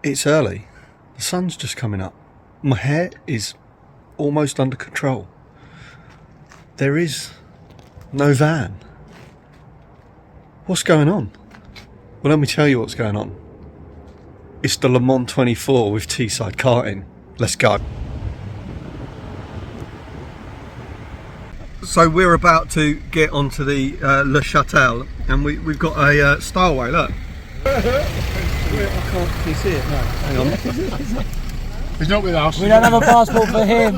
It's early. The sun's just coming up. My hair is almost under control. There is no van. What's going on? Well, let me tell you what's going on. It's the Le Mans 24 with Teesside Karting. Let's go. So we're about to get onto the Le Châtel, and we've got a stowaway, look. I can't, can you see it? No, hang on. He's not with us. We don't have a passport for him.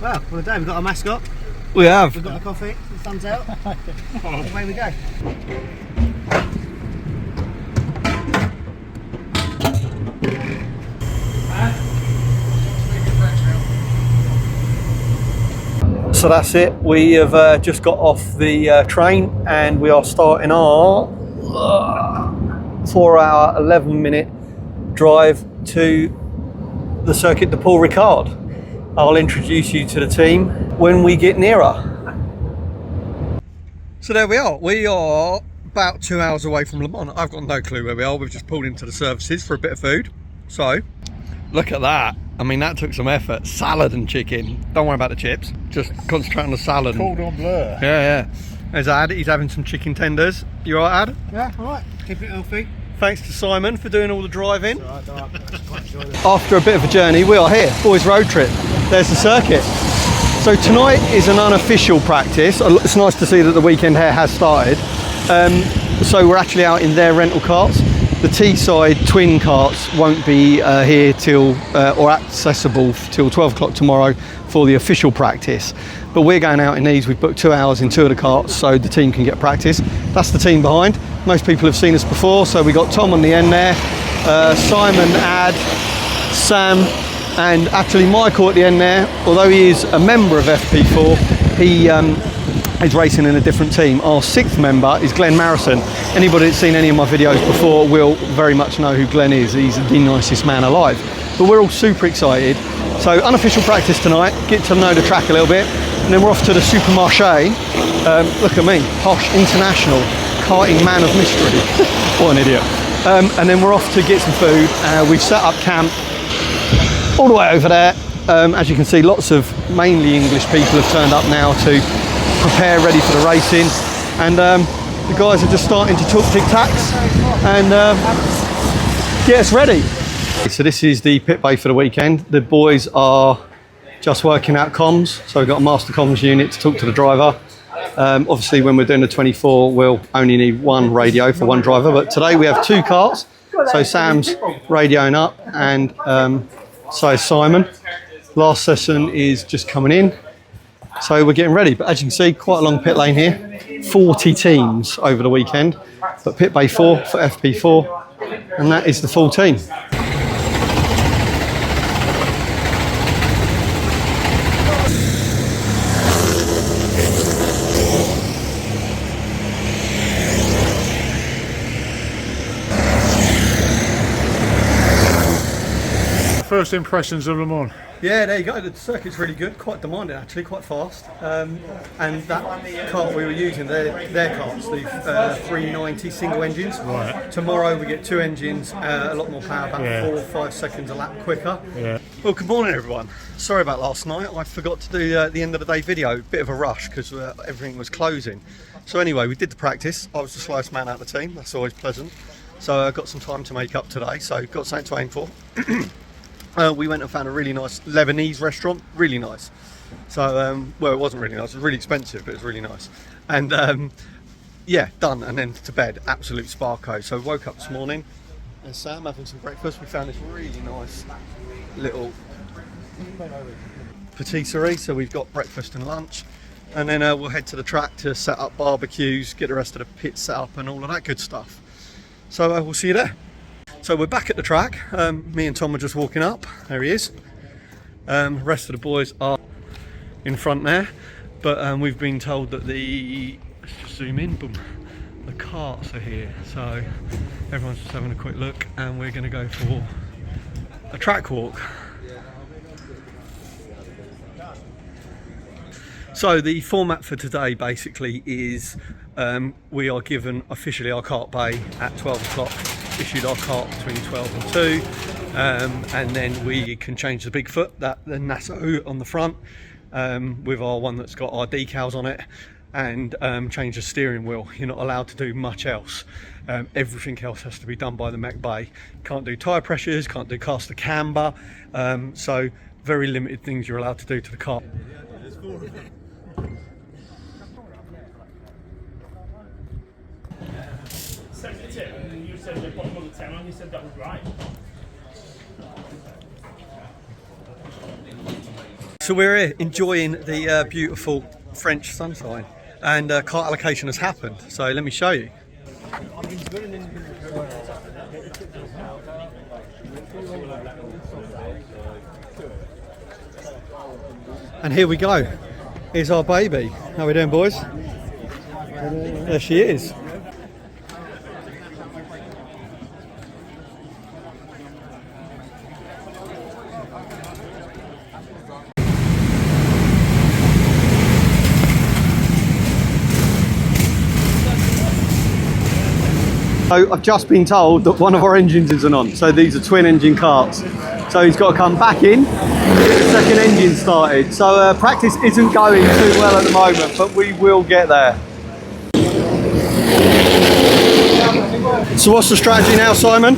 Well, what a day, we've got our mascot, We have. we've got the coffee, the sun's out, away we go. So that's it. We have just got off the train and we are starting our 4-hour, 11-minute drive to the Circuit de Paul Ricard. I'll introduce you to the team when we get nearer. So there we are. We are about 2 hours away from Le Mans. I've got no clue where we are. We've just pulled into the services for a bit of food. So look at that. I mean, that took some effort. Salad and chicken. Don't worry about the chips. Just concentrate on the salad. Cordon bleu. Yeah. There's Ad. He's having some chicken tenders. You all right, Ad? Yeah, alright, keep it healthy. Thanks to Simon for doing all the driving. After a bit of a journey, we are here. Boys road trip. There's the circuit. So tonight is an unofficial practice. It's nice to see that the weekend here has started. So we're actually out in their rental karts. The Teesside twin karts won't be here till or accessible till 12 o'clock tomorrow for the official practice. But we're going out in these. We've booked 2 hours in 2 of the karts so the team can get practice. That's the team behind. Most people have seen us before. So we got Tom on the end there, Simon, Ad, Sam, and actually Michael at the end there. Although he is a member of FP4, he is racing in a different team. Our 6th member is Glenn Marrison. Anybody that's seen any of my videos before will very much know who Glenn is. He's the nicest man alive. But we're all super excited. So unofficial practice tonight, get to know the track a little bit, and then we're off to the supermarché. Look at me, posh international karting man of mystery. What an idiot. And then we're off to get some food. We've set up camp all the way over there. As you can see, lots of mainly English people have turned up now to prepare ready for the racing, and the guys are just starting to talk tic-tacs and get us ready. So this is the pit bay for the weekend. The boys are just working out comms, so we've got a master comms unit to talk to the driver. Obviously when we're doing the 24 we'll only need one radio for one driver, but today we have 2 karts, so Sam's radioing up and so is Simon. Last session is just coming in. So we're getting ready, but as you can see, quite a long pit lane here. 40 teams over the weekend, but pit bay 4 for FP4, and that is the full team. First impressions of Le Mans. Yeah, there you go. The circuit's really good, quite demanding actually, quite fast. And that kart we were using, their karts, the 390 single engines. Right. Tomorrow we get 2 engines, a lot more power, about 4 or 5 seconds a lap quicker. Yeah. Well, good morning everyone. Sorry about last night. I forgot to do the end of the day video. Bit of a rush because everything was closing. So anyway, we did the practice. I was the slowest man out of the team. That's always pleasant. So I got some time to make up today. So got something to aim for. We went and found a really nice Lebanese restaurant, really nice. So, well, it wasn't really nice, it was really expensive, but it was really nice. And yeah, done, and then to bed, absolute sparko. So woke up this morning, and Sam having some breakfast. We found this really nice little patisserie, so we've got breakfast and lunch. And then we'll head to the track to set up barbecues, get the rest of the pit set up and all of that good stuff. So we'll see you there. So we're back at the track. Me and Tom are just walking up. There he is. The rest of the boys are in front there. But we've been told that let's just zoom in, boom. The karts are here. So everyone's just having a quick look and we're going to go for a track walk. So the format for today basically is we are given officially our kart bay at 12 o'clock, issued our kart between 12 and 2, and then we can change the Bigfoot, the Nassau on the front, with our one that's got our decals on it, and change the steering wheel. You're not allowed to do much else. Everything else has to be done by the mech bay. Can't do tyre pressures, can't do caster camber, so very limited things you're allowed to do to the car. And you said the bottom of the 10 on, you said that was right. So we're here enjoying the beautiful French sunshine, and kart allocation has happened, so let me show you. And here we go. Here's our baby. How are we doing, boys? There she is. So I've just been told that one of our engines isn't on, so these are twin engine karts. So he's got to come back in, get the second engine started. So practice isn't going too well at the moment, but we will get there. So what's the strategy now, Simon?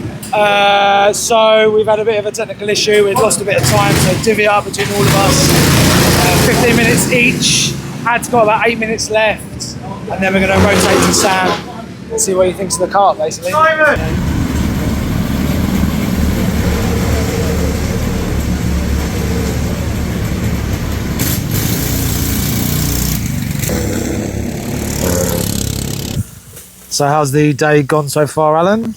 So we've had a bit of a technical issue. We've lost a bit of time, so divvy up between all of us. 15 minutes each. Ad's got about 8 minutes left, and then we're going to rotate to Sam and see what he thinks of the kart, basically. Simon! So how's the day gone so far, Alan?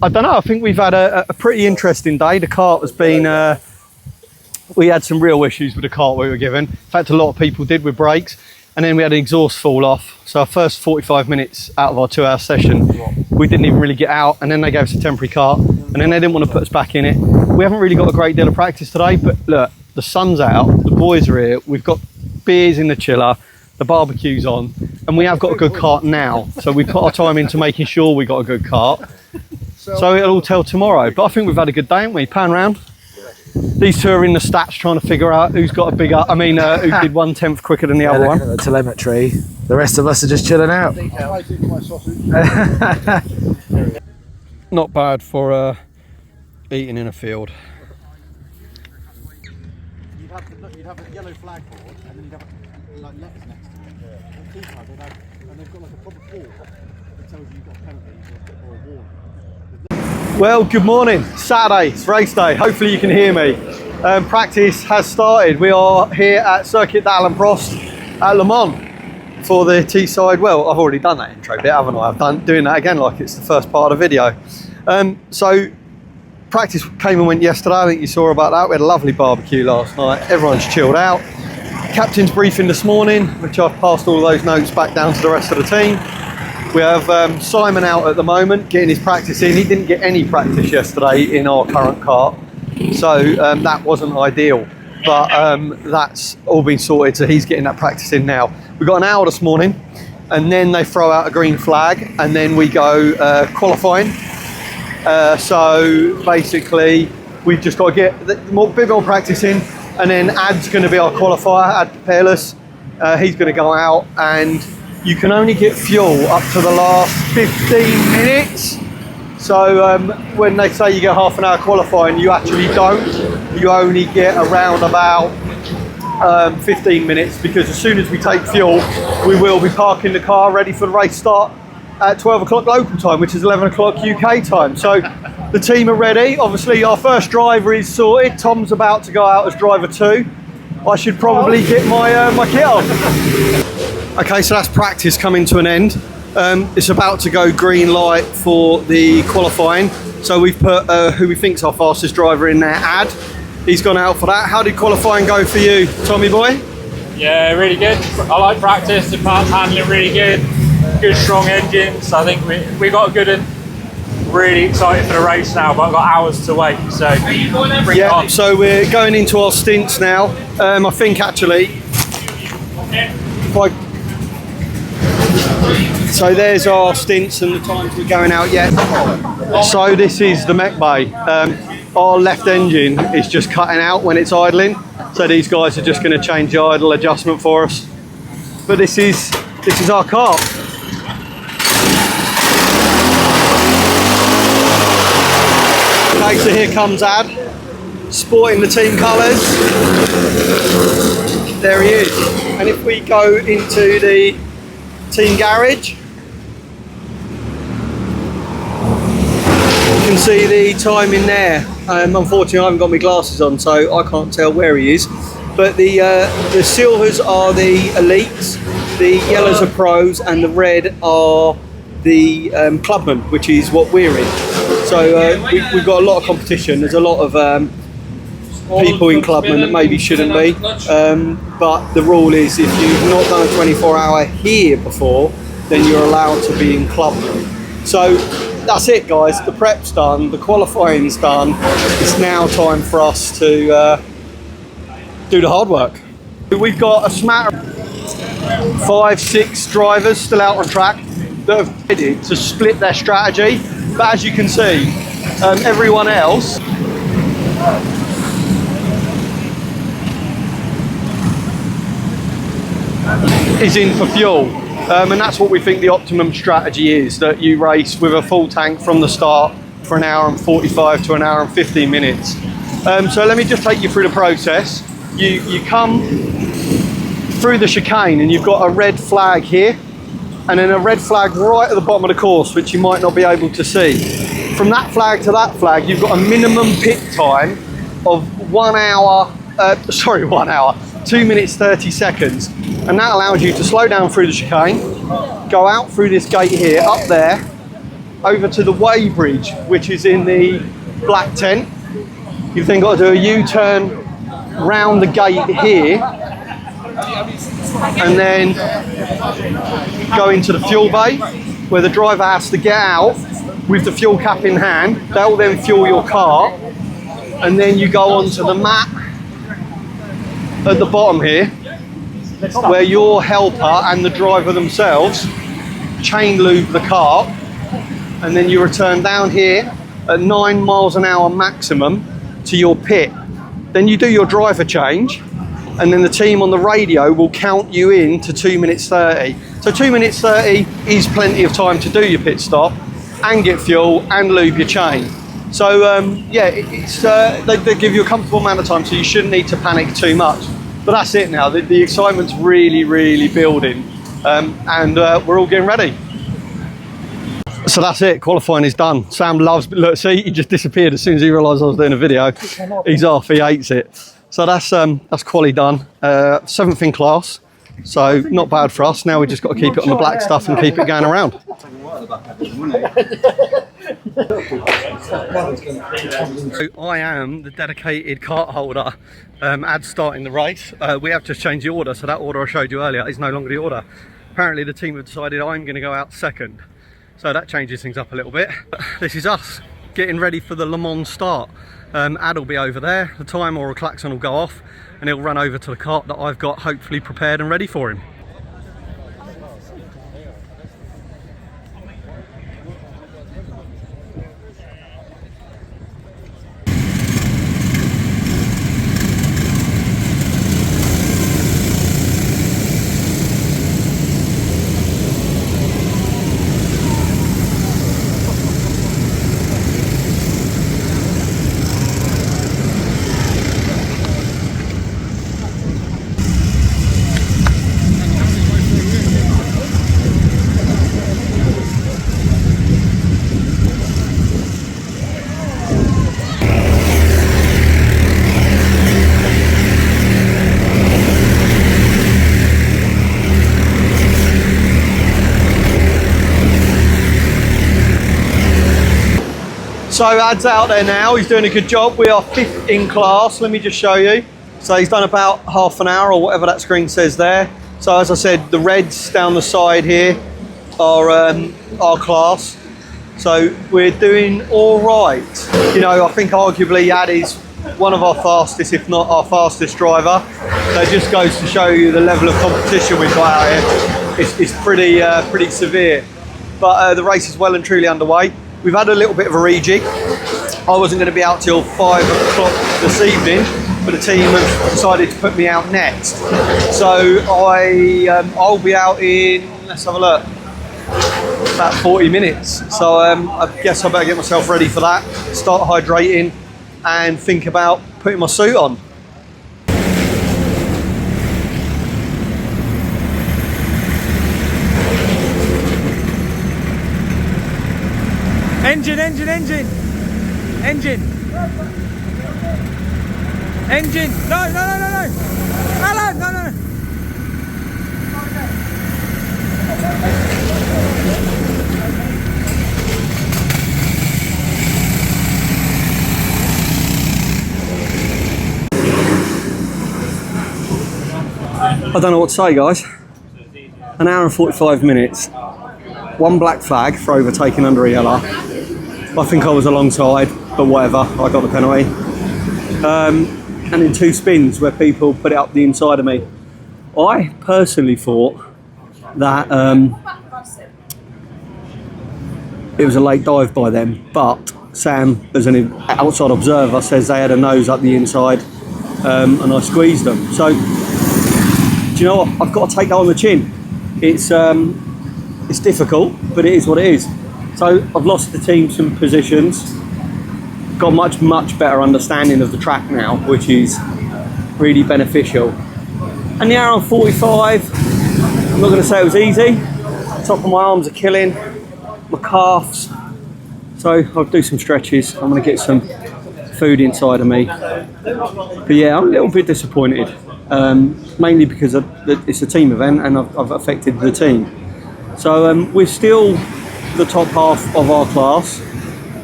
I don't know, I think we've had a pretty interesting day. The kart has been, we had some real issues with the kart we were given. In fact, a lot of people did with brakes. And then we had an exhaust fall off. So our first 45 minutes out of our 2-hour session, we didn't even really get out. And then they gave us a temporary kart. And then they didn't want to put us back in it. We haven't really got a great deal of practice today, but look, the sun's out, the boys are here, we've got beers in the chiller, the barbecue's on, and we have got a good kart now. So we put our time into making sure we got a good kart. So it'll all tell tomorrow. But I think we've had a good day, haven't we? Pan round. These two are in the stats trying to figure out who's got a bigger, who did 1/10 quicker than the other one. The telemetry. The rest of us are just chilling out. Not bad for eating in a field. You'd have a yellow flag board, and then you'd have like letters next to it. On Teesside, they've got like a proper board that tells you you've got penalties or a warning. Well, good morning. Saturday, it's race day. Hopefully you can hear me. Practice has started. We are here at Circuit d'Alain Prost at Le Mans for the Teesside. Well, I've already done that intro bit, haven't I? I'm doing that again like it's the first part of the video. So practice came and went yesterday. I think you saw about that. We had a lovely barbecue last night. Everyone's chilled out. Captain's briefing this morning, which I've passed all those notes back down to the rest of the team. We have Simon out at the moment, getting his practice in. He didn't get any practice yesterday in our current kart, so that wasn't ideal. But that's all been sorted, so he's getting that practice in now. We've got an hour this morning, and then they throw out a green flag, and then we go qualifying. So basically, we've just got to get a bit more practice in, and then Ad's going to be our qualifier, Ad Peerless. He's going to go out, and you can only get fuel up to the last 15 minutes. So when they say you get half an hour qualifying, you actually don't. You only get around about 15 minutes, because as soon as we take fuel, we will be parking the car ready for the race start at 12 o'clock local time, which is 11 o'clock UK time. So the team are ready. Obviously our first driver is sorted. Tom's about to go out as driver 2. I should probably get my kit on. Okay, so that's practice coming to an end. It's about to go green light for the qualifying. So we've put who we think's our fastest driver in there, Ad. He's gone out for that. How did qualifying go for you, Tommy boy? Yeah, really good. I like practice. The car's handling really good. Good, strong engines. I think we got a good and really excited for the race now, but I've got hours to wait. So bring it on. So we're going into our stints now. I think actually, if I So there's our stints and the times we're going out yet. So this is the mech bay. Our left engine is just cutting out when it's idling. So these guys are just going to change the idle adjustment for us. But this is our kart. Okay, so here comes Ad, sporting the team colours. There he is. And if we go into the team garage, you can see the time in there. Unfortunately, I haven't got my glasses on, so I can't tell where he is. But the silvers are the elites, the yellows are pros, and the red are the clubmen, which is what we're in. So we've got a lot of competition. There's a lot of people in clubmen that maybe shouldn't be. But the rule is, if you've not done a 24-hour here before, then you're allowed to be in clubmen. So that's it, guys. The prep's done, the qualifying's done. It's now time for us to do the hard work. We've got a smatter of 5-6 drivers still out on track that have decided to split their strategy. But as you can see, everyone else is in for fuel. And that's what we think the optimum strategy is, that you race with a full tank from the start for an hour and 45 to an hour and 15 minutes. So let me just take you through the process. You come through the chicane and you've got a red flag here, and then a red flag right at the bottom of the course, which you might not be able to see. From that flag to that flag, you've got a minimum pit time of 2 minutes 30 seconds. And that allows you to slow down through the chicane, go out through this gate here, up there, over to the weigh bridge, which is in the black tent. You've then got to do a U-turn round the gate here, and then go into the fuel bay, where the driver has to get out with the fuel cap in hand. They'll then fuel your car, and then you go onto the mat at the bottom here, where your helper and the driver themselves chain lube the cart, and then you return down here at 9 miles an hour maximum to your pit. Then you do your driver change, and then the team on the radio will count you in to 2 minutes 30. So 2 minutes 30 is plenty of time to do your pit stop and get fuel and lube your chain. So yeah, they give you a comfortable amount of time, so you shouldn't need to panic too much. But that's it now. The excitement's really, really building, and we're all getting ready. So that's it. Qualifying is done. Sam loves. Look, see, he just disappeared as soon as he realised I was doing a video. He's off. He hates it. So that's quali done. 7th in class. So not bad for us. Now we just got to keep it on the black stuff and keep it going around. So I am the dedicated kart holder. Ad's starting the race. We have just changed the order, so that order I showed you earlier is no longer the order. Apparently the team have decided I'm going to go out second, so that changes things up a little bit. This is us getting ready for the Le Mans start. Ad will be over there, the timer or a klaxon will go off, and he'll run over to the kart that I've got hopefully prepared and ready for him. So Ad's out there now, he's doing a good job. We are 5th in class, let me just show you. So he's done about half an hour or whatever that screen says there. So as I said, the reds down the side here are our class. So we're doing all right. You know, I think arguably Ad is one of our fastest, if not our fastest driver. So it just goes to show you the level of competition we've got out here. it's pretty severe. But the race is well and truly underway. We've had a little bit of a rejig. I wasn't going to be out till 5 o'clock this evening, but the team have decided to put me out next. So I'll be out in, let's have a look, about 40 minutes. So I guess I better get myself ready for that, start hydrating and think about putting my suit on. Engine. No. Alan, no. I don't know what to say, guys. An hour and 45 minutes. 1 black flag for overtaking under a yellow. I think I was alongside, but whatever, I got the penalty. And in 2 spins where people put it up the inside of me. I personally thought that it was a late dive by them, but Sam, as an outside observer, says they had a nose up the inside and I squeezed them. So, do you know what? I've got to take that on the chin. It's difficult, but it is what it is. So I've lost the team some positions, got much better understanding of the track now, which is really beneficial. And the hour and 45, I'm not going to say it was easy. Top of my arms are killing, my calves. So I'll do some stretches. I'm going to get some food inside of me. But yeah, I'm a little bit disappointed, mainly because it's a team event and I've affected the team. So we're still the top half of our class,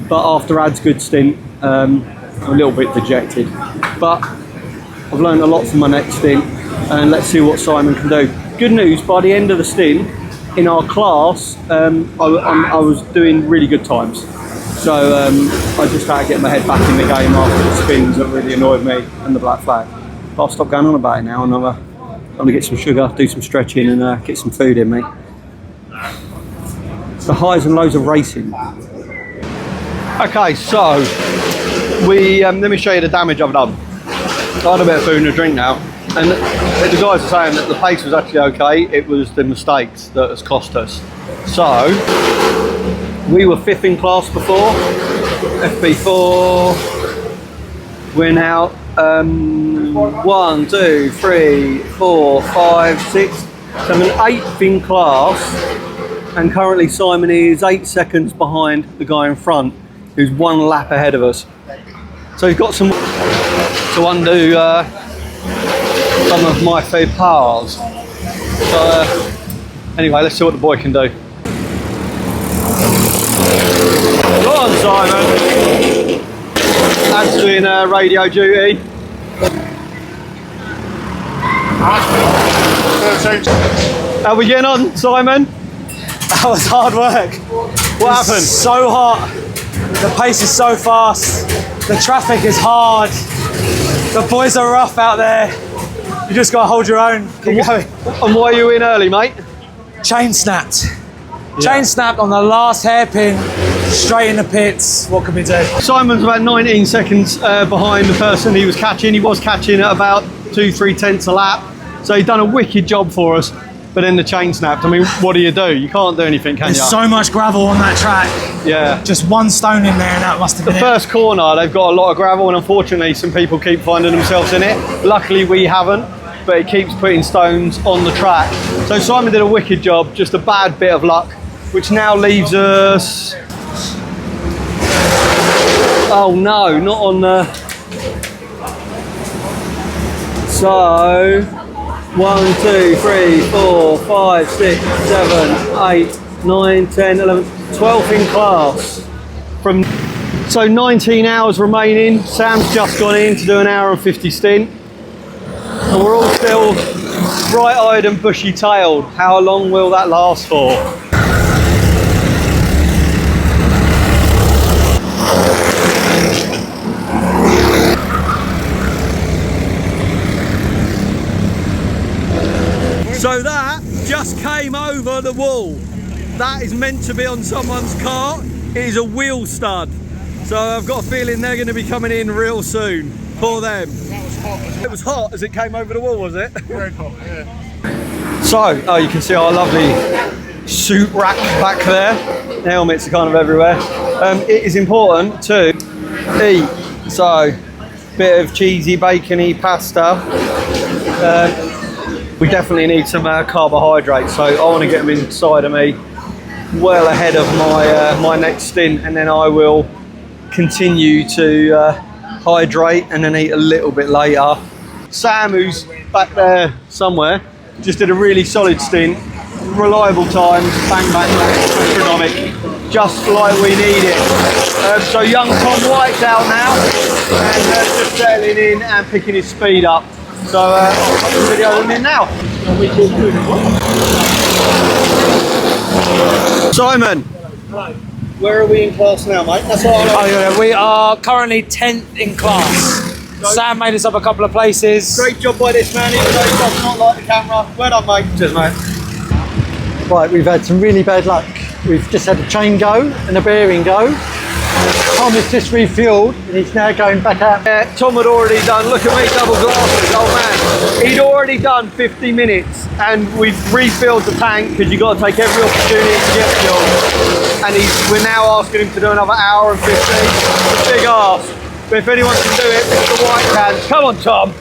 but after Ad's good stint, I'm a little bit dejected. But I've learned a lot from my next stint, and let's see what Simon can do. Good news, by the end of the stint, in our class, I was doing really good times. So I just had to get my head back in the game after the spins that really annoyed me and the black flag. But I'll stop going on about it now, and I'm going to get some sugar, do some stretching, and get some food in me. The highs and lows of racing. Okay, so let me show you the damage I've done. I had a bit of food and a drink now, and the guys are saying that the pace was actually okay. It was the mistakes that has cost us. So we were 5th in class before, FP4. We're now 1, 2, 3, 4, 5, 6, 7, 8th in class. And currently Simon is 8 seconds behind the guy in front, who's 1 lap ahead of us. So he's got some to undo some of my faux pas. So anyway, let's see what the boy can do. Go on, Simon. That's doing radio duty. How are we getting on, Simon? That was hard work. What happened? So hot. The pace is so fast. The traffic is hard. The boys are rough out there. You just got to hold your own. Keep going. And why are you in early, mate? Chain snapped. Chain snapped on the last hairpin, straight in the pits. What can we do? Simon's about 19 seconds behind the person he was catching. He was catching at about 2-3 tenths a lap. So he's done a wicked job for us. But then the chain snapped. I mean, what do? You can't do anything, can you? There's so much gravel on that track. Yeah. Just 1 stone in there and that must have been The first corner, they've got a lot of gravel, and unfortunately some people keep finding themselves in it. Luckily we haven't, but it keeps putting stones on the track. So Simon did a wicked job, just a bad bit of luck, which now leaves us... Oh no, not on the... So... 1, 2, 3, 4, 5, 6, 7, 8, 9, 10, 11, 12 in class. So 19 hours remaining. Sam's just gone in to do an hour and 50 stint. And we're all still bright-eyed and bushy-tailed. How long will that last for? So that just came wall. That is meant to be on someone's cart. It is a wheel stud. So I've got a feeling they're going to be coming in real soon. For them. That was hot. It was hot as it came over the wall, was it? Very hot, yeah. So, you can see our lovely suit rack back there. The helmets are kind of everywhere. It is important to eat. So, bit of cheesy, bacony pasta. We definitely need some carbohydrates, so I want to get them inside of me well ahead of my next stint, and then I will continue to hydrate and then eat a little bit later. Sam, who's back there somewhere, just did a really solid stint, reliable times, bang bang bang, metronomic, just like we need it. So young Tom White's out now and just settling in and picking his speed up. So I'll put the video on in now. Simon, where are we in class now, mate? That's what I like. We are currently 10th in class. Sam made us up a couple of places. Great job by this man, even though he does not like the camera. Well done, mate. Cheers, mate. Right, we've had some really bad luck. We've just had a chain go and a bearing go. Tom has just refueled and he's now going back out. Yeah, Tom had already done, look at me, double glasses, old man. He'd already done 50 minutes and we've refilled the tank because you've got to take every opportunity to get fuel. And we're now asking him to do another hour and 15. It's a big ask. But if anyone can do it, Mr. White can. Come on, Tom.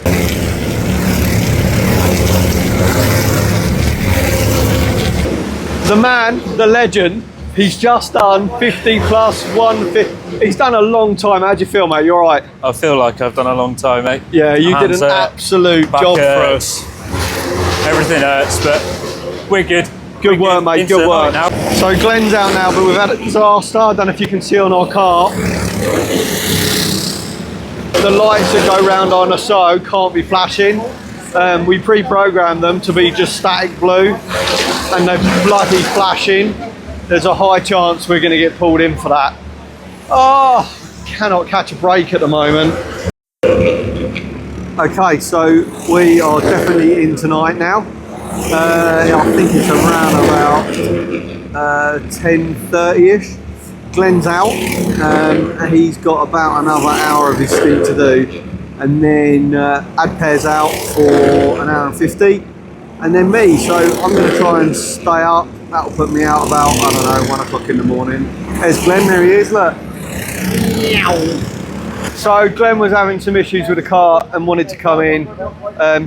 The man, the legend, he's just done 50 plus 150. He's done a long time. How do you feel, mate? You all right? I feel like I've done a long time, mate. Yeah, you did Hands an hurt, absolute back job for hurts. us. Everything hurts, but we're good. Good work, mate. Into Good the work. night now. So Glenn's out now, but we've had a disaster. I don't know if you can see on our car. The lights that go round on us so can't be flashing. We pre-programmed them to be just static blue, and they're bloody flashing. There's a high chance we're going to get pulled in for that. Oh, cannot catch a break at the moment. Okay, so we are definitely in tonight now. I think it's around about 10:30ish. Glenn's out, and he's got about another hour of his stint to do. And then Adpair's out for an hour and 50. And then me, so I'm going to try and stay up. That'll put me out about, I don't know, 1 o'clock in the morning. There's Glenn, there he is, look. So Glenn was having some issues with the car and wanted to come in.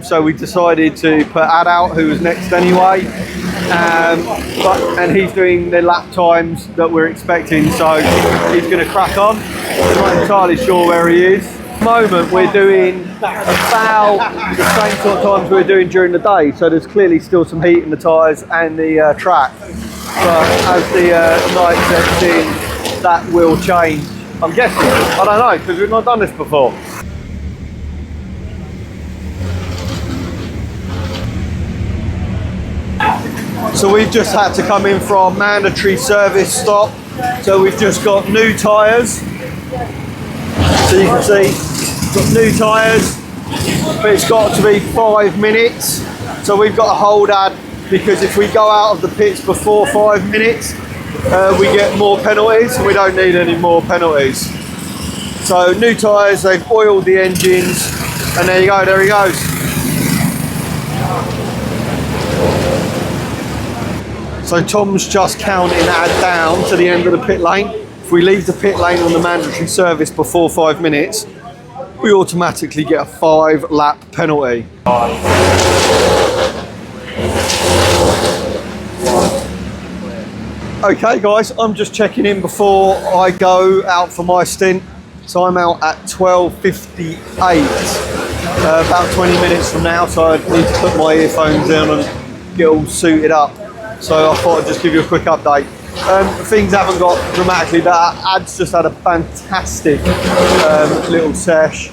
So we decided to put Ad out, who was next anyway. And he's doing the lap times that we're expecting, so he's going to crack on. I'm not entirely sure where he is. At the moment we're doing about the same sort of times we were doing during the day, so there's clearly still some heat in the tyres and the track. But as the night sets in, that will change. I'm guessing, I don't know, because we've not done this before. So we've just had to come in from mandatory service stop. So we've just got new tyres. So you can see, got new tyres, but it's got to be 5 minutes. So we've got to hold Ad, because if we go out of the pits before 5 minutes, we get more penalties, and we don't need any more penalties. So new tyres, they've oiled the engines, and there you go, there he goes. So Tom's just counting Ad down to the end of the pit lane. If we leave the pit lane on the mandatory service before 5 minutes, we automatically get a 5-lap penalty. Okay guys, I'm just checking in before I go out for my stint. So I'm out at 12:58, about 20 minutes from now, so I need to put my earphones in and get all suited up. So I thought I'd just give you a quick update. Things haven't got dramatically better. Ad's just had a fantastic little sesh,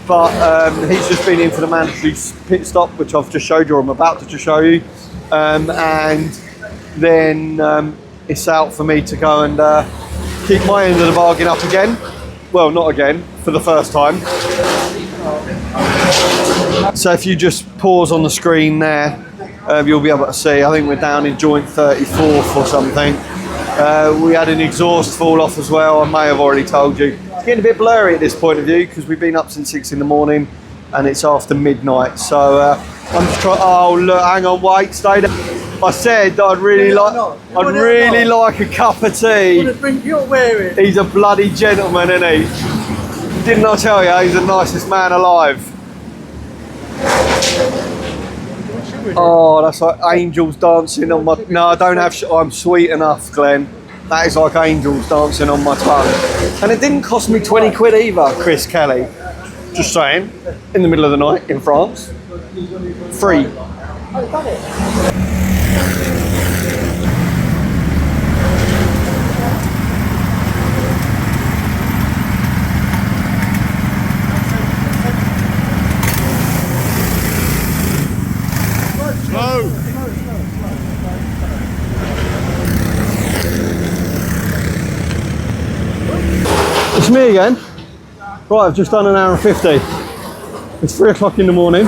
but he's just been in for the mandatory pit stop, which I've just showed you, or I'm about to just show you, and then it's out for me to go and keep my end of the bargain up again. Well, not again, for the first time. So if you just pause on the screen there, you'll be able to see. I think we're down in joint 34th or something. We had an exhaust fall off as well. I may have already told you. It's getting a bit blurry at this point of view because we've been up since 6 in the morning and it's after midnight. So I'm just trying. Oh look, hang on, wait, stay there. I said that I'd really like a cup of tea. You want to drink your wearing? He's a bloody gentleman, isn't he? Didn't I tell you, he's the nicest man alive. Oh, that's like angels dancing on my... No, I don't have... I'm sweet enough, Glenn. That is like angels dancing on my tongue. And it didn't cost me 20 quid either, Chris Kelly. Just saying. In the middle of the night in France. Free. It's me again. Right, I've just done an hour and 50. It's 3 o'clock in the morning.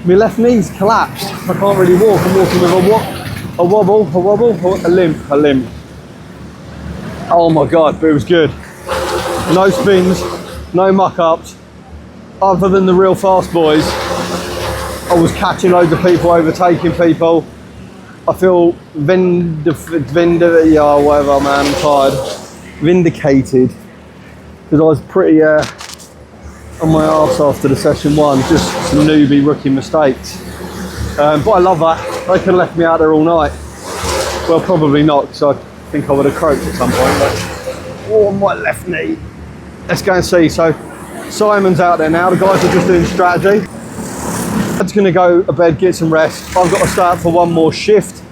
My left knee's collapsed. I can't really walk. I'm walking with a limp. Oh my God, but it was good. No spins, no muck-ups. Other than the real fast boys, I was catching loads of people, overtaking people. I feel whatever, man, I'm tired. Vindicated. Because I was pretty on my arse after the session 1, just some newbie rookie mistakes. But I love that. They could have left me out there all night. Well, probably not, because I think I would have croaked at some point. But oh, my left knee. Let's go and see. So Simon's out there now. The guys are just doing strategy. I'm just going to go to bed, get some rest. I've got to stay up for one more shift,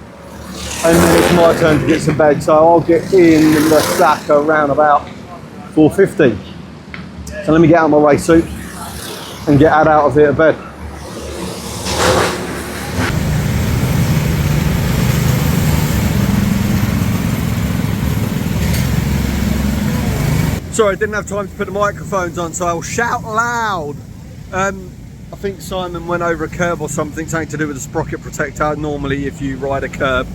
and then it's my turn to get some bed. So I'll get in the sack around about 4:50. So let me get out of my race suit and get out of here to bed. Sorry, I didn't have time to put the microphones on, so I'll shout loud. I think Simon went over a curb or something to do with the sprocket protector. Normally if you ride a curb,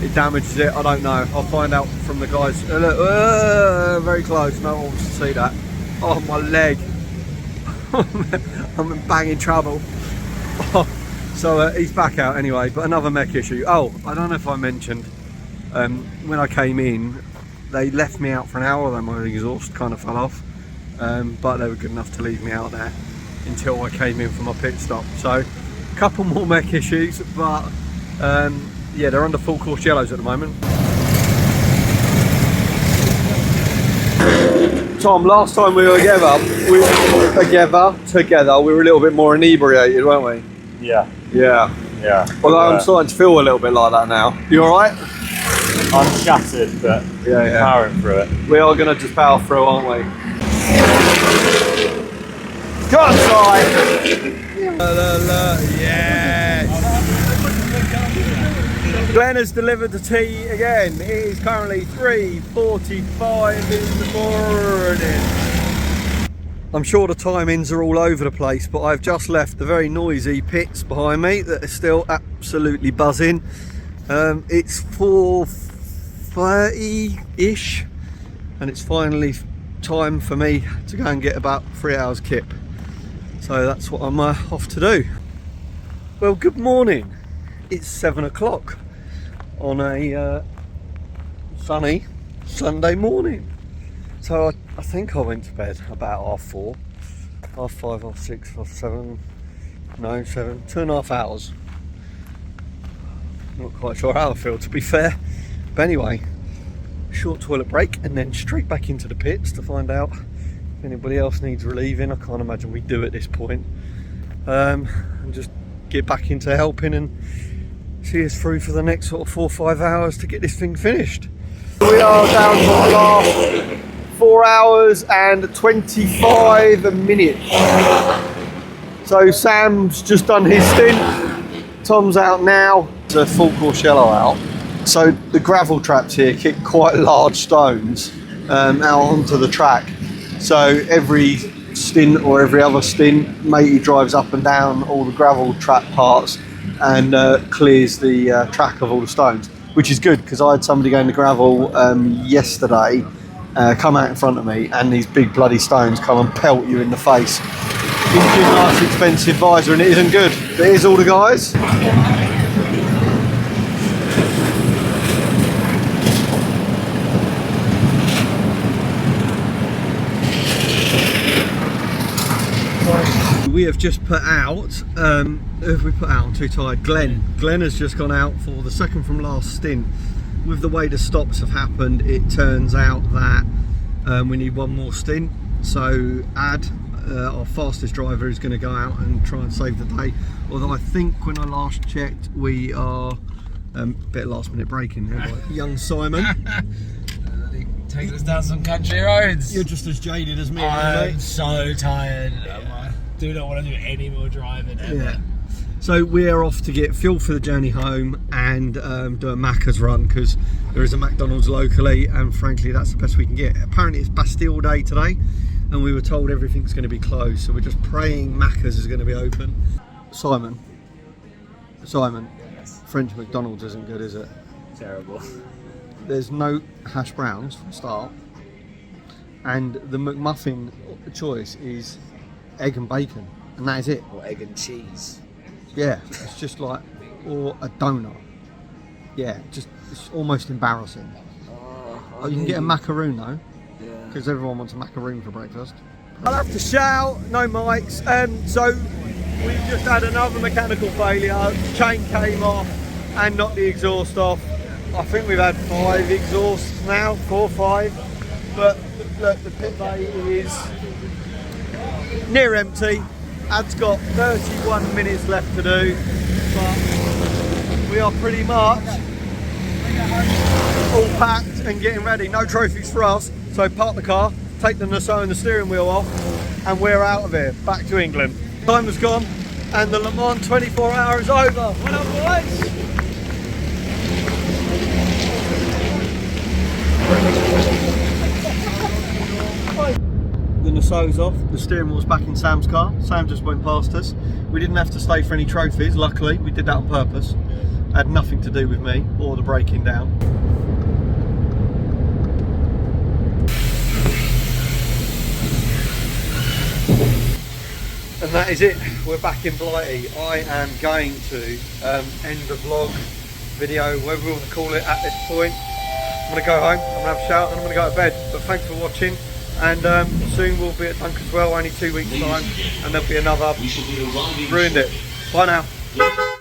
it damages it. I don't know. I'll find out from the guys. Look, very close. No one wants to see that. Oh, my leg. I'm in banging trouble. So he's back out anyway. But another mech issue. Oh, I don't know if I mentioned when I came in, they left me out for an hour. Then my exhaust kind of fell off. But they were good enough to leave me out there until I came in for my pit stop. So a couple more mech issues, but yeah, they're under full course yellows at the moment. Tom, last time we were together, we were a little bit more inebriated, weren't we? Yeah. Yeah. Yeah. Although I'm starting to feel a little bit like that now. You alright? I'm shattered, but yeah. powering through it. We are going to just power through, aren't we? Go inside! Yes! Glenn has delivered the tea again. It is currently 3:45 in the morning. I'm sure the timings are all over the place, but I've just left the very noisy pits behind me that are still absolutely buzzing. It's 4:30-ish, and it's finally time for me to go and get about 3 hours kip. So that's what I'm off to do. Well, good morning. It's 7 o'clock on a sunny Sunday morning. So I think I went to bed about 4:30, 5:30, 6:30, 7:30, no, 7, 2.5 hours. Not quite sure how I feel, to be fair. But anyway, short toilet break and then straight back into the pits to find out if anybody else needs relieving. I can't imagine we do at this point. And just get back into helping and see us through for the next sort of 4 or 5 hours to get this thing finished. We are down to the last 4 hours and 25 minutes. So Sam's just done his stint. Tom's out now. It's a full course yellow out. So the gravel traps here kick quite large stones out onto the track. So every stint or every other stint, matey drives up and down all the gravel trap parts and clears the track of all the stones, which is good because I had somebody going to gravel yesterday come out in front of me, and these big bloody stones come and pelt you in the face. It's a nice expensive visor and it isn't good. But here's all the guys. We have just put out, who have we put out? I'm too tired. Glenn has just gone out for the second from last stint. With the way the stops have happened, it turns out that we need one more stint. So Ad, our fastest driver, is going to go out and try and save the day. Although I think when I last checked, we are bit of last minute braking here by young Simon. He takes us down some country roads. You're just as jaded as me, I'm mate. so tired. I do not want to do any more driving ever. Yeah. So we are off to get fuel for the journey home and do a Macca's run, because there is a McDonald's locally, and frankly that's the best we can get. Apparently it's Bastille Day today, and we were told everything's going to be closed, so we're just praying Macca's is going to be open. Simon, Yes. French McDonald's isn't good, is it? Terrible. There's no hash browns from start, and the McMuffin choice is egg and bacon, and that is it. Or egg and cheese. Yeah, it's just like, or a donut. Yeah, just it's almost embarrassing. Oh, you can get a macaroon though, because everyone wants a macaroon for breakfast. I'll have to shout, no mics. So we've just had another mechanical failure. Chain came off and knocked the exhaust off. I think we've had 5 exhausts now, 4 or 5. But look, the pit bay is near empty. Ad's got 31 minutes left to do, but we are pretty much all packed and getting ready. No trophies for us, so park the car, take the Nassau and the steering wheel off, and we're out of here, back to England. Time has gone, and the Le Mans 24 hour is over. Well done, boys! The Nassau's off, the steering wheel's back in Sam's car. Sam just went past us. We didn't have to stay for any trophies, luckily. We did that on purpose. It had nothing to do with me or the breaking down. And that is it, we're back in Blighty. I am going to end the vlog, video, whatever we want to call it at this point. I'm going to go home, I'm going to have a shower, and I'm going to go to bed. But thanks for watching. And soon we'll be at Dunkerswell, only 2 weeks time, and there'll be another. Ruined it. Bye now.